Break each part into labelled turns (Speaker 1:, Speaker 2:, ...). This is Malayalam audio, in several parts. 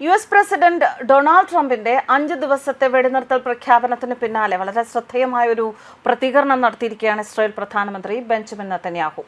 Speaker 1: യുഎസ് പ്രസിഡന്റ് ഡൊണാൾഡ് ട്രംപിന്റെ 5 ദിവസത്തെ വെടിനിർത്തൽ പ്രഖ്യാപനത്തിന് പിന്നാലെ വളരെ ശ്രദ്ധേയമായ ഒരു പ്രതികരണം നടത്തിയിരിക്കുകയാണ് ഇസ്രായേൽ പ്രധാനമന്ത്രി ബെഞ്ചമിൻ നെതന്യാഹു.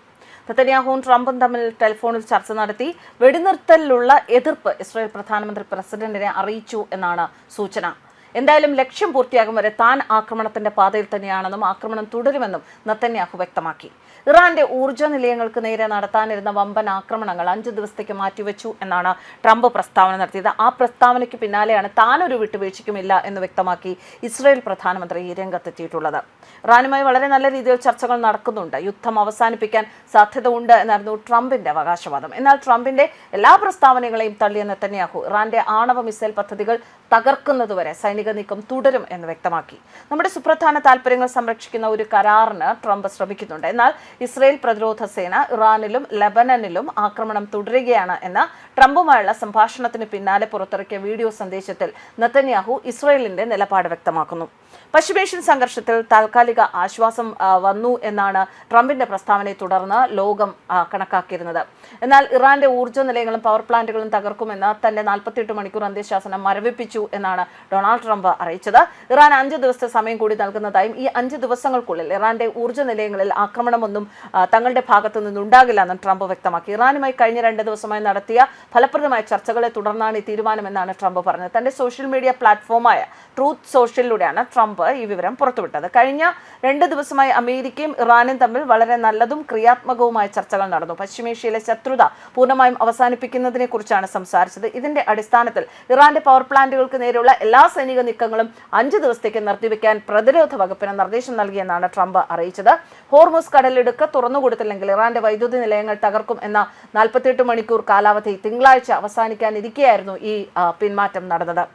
Speaker 1: നെതന്യാഹുവും ട്രംപും തമ്മിൽ ടെലിഫോണിൽ ചർച്ച നടത്തി വെടിനിർത്തലിലുള്ള എതിർപ്പ് ഇസ്രായേൽ പ്രധാനമന്ത്രി പ്രസിഡന്റിനെ അറിയിച്ചു എന്നാണ് സൂചന. എന്തായാലും ലക്ഷ്യം പൂർത്തിയാകും വരെ താൻ ആക്രമണത്തിന്റെ പാതയിൽ തന്നെയാണെന്നും ആക്രമണം തുടരുമെന്നും നെതന്യാഹു വ്യക്തമാക്കി. ഇറാന്റെ ഊർജ്ജ നിലയങ്ങൾക്ക് നേരെ നടത്താനിരുന്ന വമ്പൻ ആക്രമണങ്ങൾ 5 ദിവസത്തേക്ക് മാറ്റിവെച്ചു എന്നാണ് ട്രംപ് പ്രസ്താവന നടത്തിയത്. ആ പ്രസ്താവനയ്ക്ക് പിന്നാലെയാണ് താനൊരു വിട്ടുവീഴ്ചയ്ക്കുമില്ല എന്ന് വ്യക്തമാക്കി ഇസ്രായേൽ പ്രധാനമന്ത്രി രംഗത്തെത്തിയിട്ടുള്ളത്. ഇറാനുമായി വളരെ നല്ല രീതിയിൽ ചർച്ചകൾ നടക്കുന്നുണ്ട്, യുദ്ധം അവസാനിപ്പിക്കാൻ സാധ്യത ഉണ്ട് എന്നായിരുന്നു ട്രംപിന്റെ അവകാശവാദം. എന്നാൽ ട്രംപിന്റെ എല്ലാ പ്രസ്താവനകളെയും തള്ളിയ നെതന്യാഹു ഇറാന്റെ ആണവ മിസൈൽ പദ്ധതികൾ തകർക്കുന്നതുവരെ സൈനിക നീക്കം തുടരും എന്ന് വ്യക്തമാക്കി. നമ്മുടെ സുപ്രധാന താൽപര്യങ്ങൾ സംരക്ഷിക്കുന്ന ഒരു കരാറിന് ട്രംപ് ശ്രമിക്കുന്നുണ്ട്. എന്നാൽ ഇസ്രായേൽ പ്രതിരോധ സേന ഇറാനിലും ലെബനനിലും ആക്രമണം തുടരുകയാണ് എന്ന ട്രംപുമായുള്ള സംഭാഷണത്തിന് പിന്നാലെ പുറത്തിറക്കിയ വീഡിയോ സന്ദേശത്തിൽ നെതന്യാഹു ഇസ്രായേലിന്റെ നിലപാട് വ്യക്തമാക്കുന്നു. പശ്ചിമേഷ്യൻ സംഘർഷത്തിൽ താൽക്കാലിക ആശ്വാസം വന്നു എന്നാണ് ട്രംപിന്റെ പ്രസ്താവനയെ തുടർന്ന് ലോകം കണക്കാക്കിയിരുന്നത്. എന്നാൽ ഇറാന്റെ ഊർജ്ജ നിലയങ്ങളും പവർ പ്ലാന്റുകളും തകർക്കുമെന്ന് തന്റെ 48 മണിക്കൂർ അന്ത്യശാസനം മരവിപ്പിച്ചു എന്നാണ് ഡൊണാൾഡ് ട്രംപ് അറിയിച്ചത്. ഇറാൻ 5 ദിവസത്തെ സമയം കൂടി നൽകുന്നതായും ഈ 5 ദിവസങ്ങൾക്കുള്ളിൽ ഇറാന്റെ ഊർജ്ജ നിലയങ്ങളിൽ ആക്രമണമൊന്നും തങ്ങളുടെ ഭാഗത്തു നിന്നുണ്ടാകില്ലെന്നും ട്രംപ് വ്യക്തമാക്കി. ഇറാനുമായി കഴിഞ്ഞ 2 ദിവസമായി നടത്തിയ ഫലപ്രദമായ ചർച്ചകളെ തുടർന്നാണ് ഈ തീരുമാനമെന്നാണ് ട്രംപ് പറഞ്ഞത്. തന്റെ സോഷ്യൽ മീഡിയ പ്ലാറ്റ്ഫോമായ ട്രൂത്ത് സോഷ്യലിലൂടെയാണ് ട്രംപ് ഈ വിവരം പുറത്തുവിട്ടത്. കഴിഞ്ഞ 2 ദിവസമായി അമേരിക്കയും ഇറാനും തമ്മിൽ വളരെ നല്ലതും ക്രിയാത്മകവുമായ ചർച്ചകൾ നടന്നു. പശ്ചിമേഷ്യയിലെ ശത്രുത പൂർണ്ണമായും അവസാനിപ്പിക്കുന്നതിനെ കുറിച്ചാണ് സംസാരിച്ചത്. ഇതിന്റെ അടിസ്ഥാനത്തിൽ ഇറാന്റെ പവർ പ്ലാന്റുകൾക്ക് നേരെയുള്ള എല്ലാ സൈനിക നീക്കങ്ങളും 5 ദിവസത്തേക്ക് നിർത്തിവെക്കാൻ പ്രതിരോധ വകുപ്പിന് നിർദ്ദേശം നൽകിയെന്നാണ് ട്രംപ് അറിയിച്ചത്. ഹോർമുസ് കടലിടുക്ക് തുറന്നുകൊടുത്തില്ലെങ്കിൽ ഇറാന്റെ വൈദ്യുതി നിലയങ്ങൾ തകർക്കും എന്ന 48 മണിക്കൂർ കാലാവധി തിങ്കളാഴ്ച അവസാനിക്കാനിരിക്കെയായിരുന്നു ഈ പിന്മാറ്റം നടന്നത്.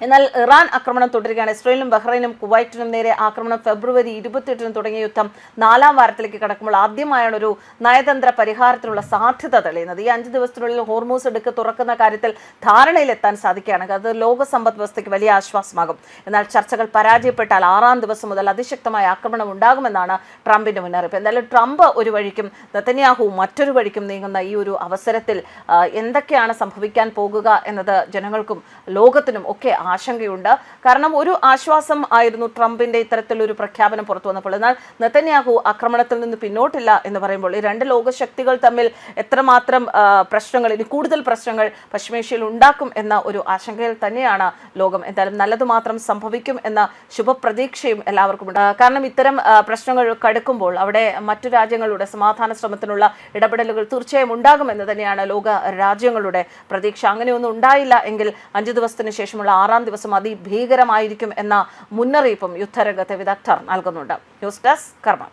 Speaker 1: എന്നാൽ ഇറാൻ ആക്രമണം തുടരുകയാണ്. ഇസ്രായേലിനും ബഹ്റൈനും കുവൈറ്റിനും നേരെ ആക്രമണം ഫെബ്രുവരി 28 തുടങ്ങിയ യുദ്ധം 4ാം വാരത്തിലേക്ക് കടക്കുമ്പോൾ ആദ്യമായാണ് ഒരു നയതന്ത്ര പരിഹാരത്തിനുള്ള സാധ്യത തെളിയുന്നത്. ഈ 5 ദിവസത്തിനുള്ളിൽ ഹോർമൂസ് ഇടുക്ക് തുറക്കുന്ന കാര്യത്തിൽ ധാരണയിലെത്താൻ സാധിക്കുകയാണ്. അത് ലോക സമ്പദ് വ്യവസ്ഥയ്ക്ക് വലിയ ആശ്വാസമാകും. എന്നാൽ ചർച്ചകൾ പരാജയപ്പെട്ടാൽ 6ാം ദിവസം മുതൽ അതിശക്തമായ ആക്രമണം ഉണ്ടാകുമെന്നാണ് ട്രംപിന്റെ മുന്നറിയിപ്പ്. എന്തായാലും ട്രംപ് ഒരു വഴിക്കും നെതന്യാഹു മറ്റൊരു വഴിക്കും നീങ്ങുന്ന ഈ ഒരു അവസരത്തിൽ എന്തൊക്കെയാണ് സംഭവിക്കാൻ പോകുക എന്നത് ജനങ്ങൾക്കും ലോകത്തിനും ഒക്കെ ആശങ്കയുണ്ട്. കാരണം ഒരു ആശ്വാസം ആയിരുന്നു ട്രംപിന്റെ ഇത്തരത്തിലൊരു പ്രഖ്യാപനം പുറത്തു വന്നപ്പോൾ. എന്നാൽ നെതന്യാഹു ആക്രമണത്തിൽ നിന്ന് പിന്നോട്ടില്ല എന്ന് പറയുമ്പോൾ ഈ 2 ലോകശക്തികൾ തമ്മിൽ എത്രമാത്രം പ്രശ്നങ്ങൾ, ഇനി കൂടുതൽ പ്രശ്നങ്ങൾ പശ്ചിമേഷ്യയിൽ ഉണ്ടാക്കും എന്ന ഒരു ആശങ്കയിൽ തന്നെയാണ് ലോകം. എന്തായാലും നല്ലത് മാത്രം സംഭവിക്കും എന്ന ശുഭപ്രതീക്ഷയും എല്ലാവർക്കും ഉണ്ട്. കാരണം ഇത്തരം പ്രശ്നങ്ങൾ കടുക്കുമ്പോൾ അവിടെ മറ്റു രാജ്യങ്ങളുടെ സമാധാന ശ്രമത്തിനുള്ള ഇടപെടലുകൾ തീർച്ചയായും ഉണ്ടാകുമെന്ന് തന്നെയാണ് ലോക രാജ്യങ്ങളുടെ പ്രതീക്ഷ. അങ്ങനെയൊന്നും ഉണ്ടായില്ല എങ്കിൽ 5 ദിവസത്തിന് ശേഷമുള്ള 6ാം ദിവസം അതിഭീകരമായിരിക്കും എന്ന മുന്നറിയിപ്പും യുദ്ധരംഗത്തെ വിദഗ്ധർ നൽകുന്നുണ്ട്. ന്യൂസ് ഡെസ്ക് കർമ്മ.